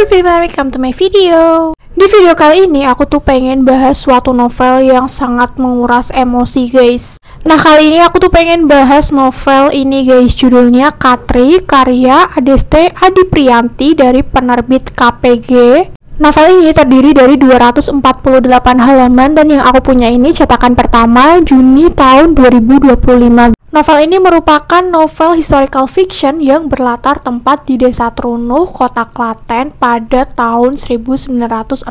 everyone, welcome to my video. Di video kali ini aku tuh pengen bahas suatu novel yang sangat menguras emosi guys. Nah kali ini aku tuh pengen bahas novel ini guys. Judulnya Katri, karya Adeste Adiprianti dari penerbit KPG. Novel ini terdiri dari 248 halaman dan yang aku punya ini cetakan pertama Juni tahun 2025. Novel ini merupakan novel historical fiction yang berlatar tempat di Desa Trunuh, Kota Klaten pada tahun 1965.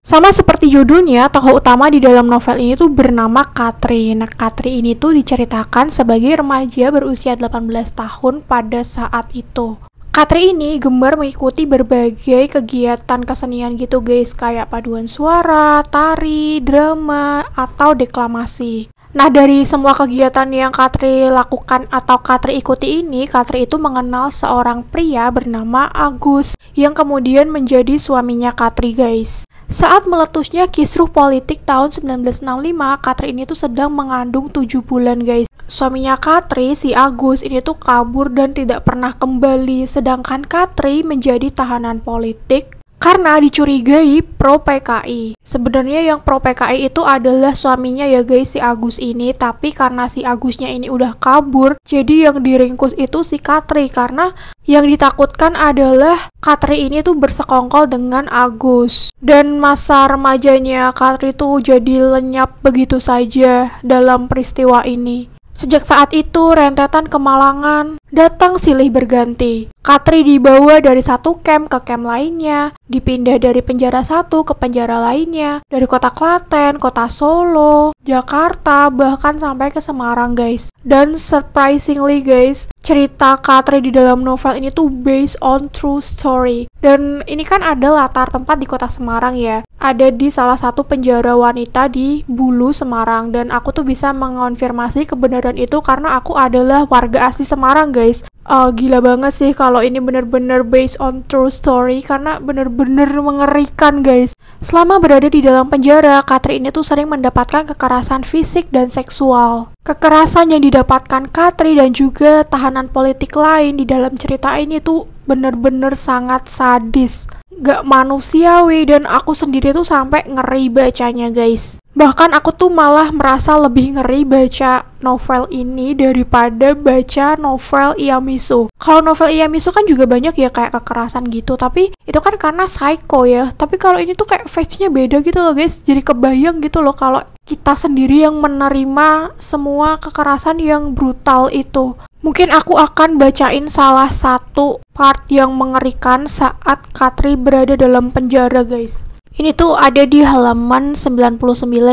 Sama seperti judulnya, tokoh utama di dalam novel ini tuh bernama Katri. Nah, Katri ini tuh diceritakan sebagai remaja berusia 18 tahun pada saat itu. Katri ini gemar mengikuti berbagai kegiatan kesenian gitu guys, kayak paduan suara, tari, drama, atau deklamasi. Nah, dari semua kegiatan yang Katri lakukan atau Katri ikuti ini, Katri itu mengenal seorang pria bernama Agus yang kemudian menjadi suaminya Katri guys. Saat meletusnya kisruh politik tahun 1965, Katri ini tuh sedang mengandung 7 bulan guys. Suaminya Katri, si Agus, ini tuh kabur dan tidak pernah kembali, sedangkan Katri menjadi tahanan politik karena dicurigai pro PKI. Sebenarnya yang pro PKI itu adalah suaminya ya guys, si Agus ini. Tapi karena si Agusnya ini udah kabur, jadi yang diringkus itu si Katri. Karena yang ditakutkan adalah Katri ini tuh bersekongkol dengan Agus. Dan masa remajanya Katri tuh jadi lenyap begitu saja dalam peristiwa ini. Sejak saat itu, rentetan kemalangan datang silih berganti. Katri dibawa dari satu camp ke camp lainnya, dipindah dari penjara satu ke penjara lainnya, dari kota Klaten, kota Solo, Jakarta, bahkan sampai ke Semarang guys. Dan surprisingly guys, cerita Katri di dalam novel ini tuh based on true story. Dan ini kan ada latar tempat di kota Semarang ya. Ada di salah satu penjara wanita di Bulu, Semarang. Dan aku tuh bisa mengonfirmasi kebenaran itu karena aku adalah warga asli Semarang guys. Gila banget sih kalau ini bener-bener based on true story karena bener-bener mengerikan guys. Selama berada di dalam penjara, Katri ini tuh sering mendapatkan kekerasan fisik dan seksual. Kekerasan yang didapatkan Katri dan juga tahanan politik lain di dalam cerita ini tuh bener-bener sangat sadis, gak manusiawi, dan aku sendiri tuh sampai ngeri bacanya guys. Bahkan aku tuh malah merasa lebih ngeri baca novel ini daripada baca novel Iyamisu. Kalau novel Iyamisu kan juga banyak ya kayak kekerasan gitu, tapi itu kan karena psycho ya. Tapi kalau ini tuh kayak vibes-nya beda gitu loh guys. Jadi kebayang gitu loh kalau kita sendiri yang menerima semua kekerasan yang brutal itu. Mungkin aku akan bacain salah satu part yang mengerikan saat Katri berada dalam penjara guys. Ini tuh ada di halaman 99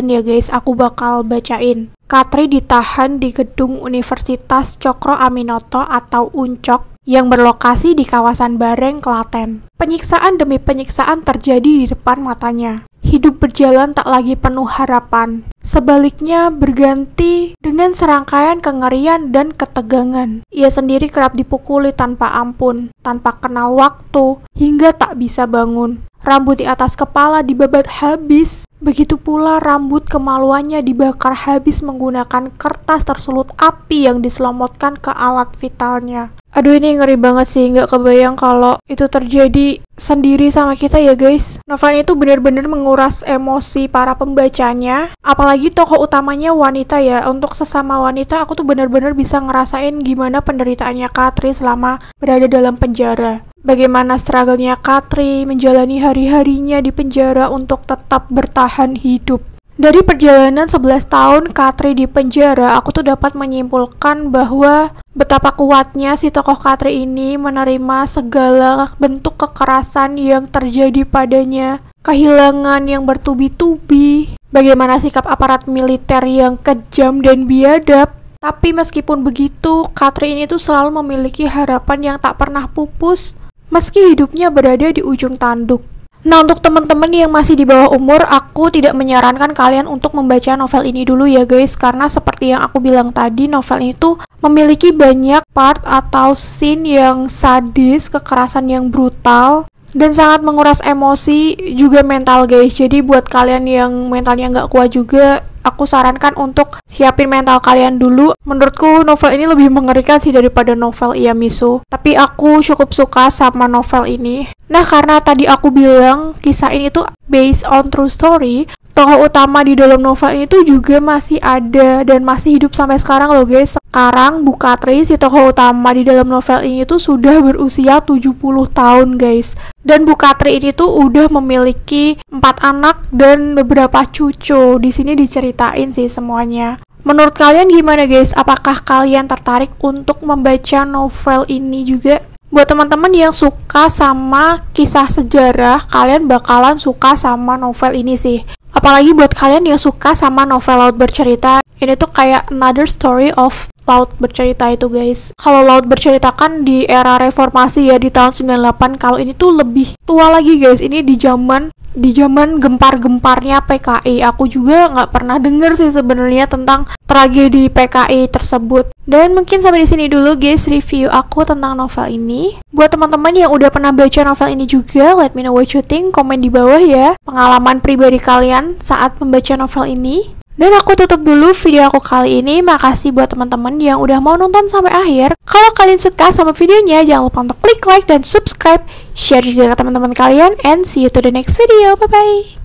ya guys, aku bakal bacain. Katri ditahan di gedung Universitas Cokro Aminoto atau UNCOK yang berlokasi di kawasan Bareng, Klaten. Penyiksaan demi penyiksaan terjadi di depan matanya. Hidup berjalan tak lagi penuh harapan. Sebaliknya berganti dengan serangkaian kengerian dan ketegangan. Ia sendiri kerap dipukuli tanpa ampun, tanpa kenal waktu, hingga tak bisa bangun. Rambut di atas kepala dibabat habis. Begitu pula rambut kemaluannya dibakar habis menggunakan kertas tersulut api yang diselomotkan ke alat vitalnya. Aduh, ini ngeri banget sih, nggak kebayang kalau itu terjadi sendiri sama kita ya guys. Novel itu benar-benar menguras emosi para pembacanya, apalagi tokoh utamanya wanita ya. Untuk sesama wanita, aku tuh benar-benar bisa ngerasain gimana penderitaannya Katri selama berada dalam penjara. Bagaimana struggle-nya Katri menjalani hari-harinya di penjara untuk tetap bertahan hidup. Dari perjalanan 11 tahun Katri di penjara, aku tuh dapat menyimpulkan bahwa betapa kuatnya si tokoh Katri ini menerima segala bentuk kekerasan yang terjadi padanya, kehilangan yang bertubi-tubi, bagaimana sikap aparat militer yang kejam dan biadab. Tapi meskipun begitu, Katri ini tuh selalu memiliki harapan yang tak pernah pupus, meski hidupnya berada di ujung tanduk. Nah, untuk teman-teman yang masih di bawah umur, aku tidak menyarankan kalian untuk membaca novel ini dulu ya guys, karena seperti yang aku bilang tadi, novel itu memiliki banyak part atau scene yang sadis, kekerasan yang brutal, dan sangat menguras emosi juga mental guys. Jadi buat kalian yang mentalnya nggak kuat juga, aku sarankan untuk siapin mental kalian dulu. Menurutku novel ini lebih mengerikan sih daripada novel Iyamisu. Tapi aku cukup suka sama novel ini. Nah, karena tadi aku bilang kisah ini tuh based on true story, tokoh utama di dalam novel ini tuh juga masih ada dan masih hidup sampai sekarang loh guys. Sekarang Bu Katri, si tokoh utama di dalam novel ini tuh sudah berusia 70 tahun guys. Dan Bu Katri ini tuh udah memiliki 4 anak dan beberapa cucu. Di sini diceritain sih semuanya. Menurut kalian gimana guys? Apakah kalian tertarik untuk membaca novel ini juga? Buat teman-teman yang suka sama kisah sejarah, kalian bakalan suka sama novel ini sih. Apalagi buat kalian yang suka sama novel laut bercerita, ini tuh kayak another story of laut bercerita itu guys. Kalau laut bercerita kan di era reformasi ya, di tahun 98. Kalau ini tuh lebih tua lagi guys. Ini di zaman gempar-gemparnya PKI. Aku juga nggak pernah denger sih sebenarnya tentang tragedi PKI tersebut. Dan mungkin sampai di sini dulu guys review aku tentang novel ini. Buat teman-teman yang udah pernah baca novel ini juga, let me know what you think, komen di bawah ya pengalaman pribadi kalian saat membaca novel ini. Dan aku tutup dulu video aku kali ini. Makasih buat teman-teman yang udah mau nonton sampai akhir. Kalau kalian suka sama videonya, jangan lupa untuk klik like dan subscribe, share juga ke teman-teman kalian, and see you to the next video. Bye bye.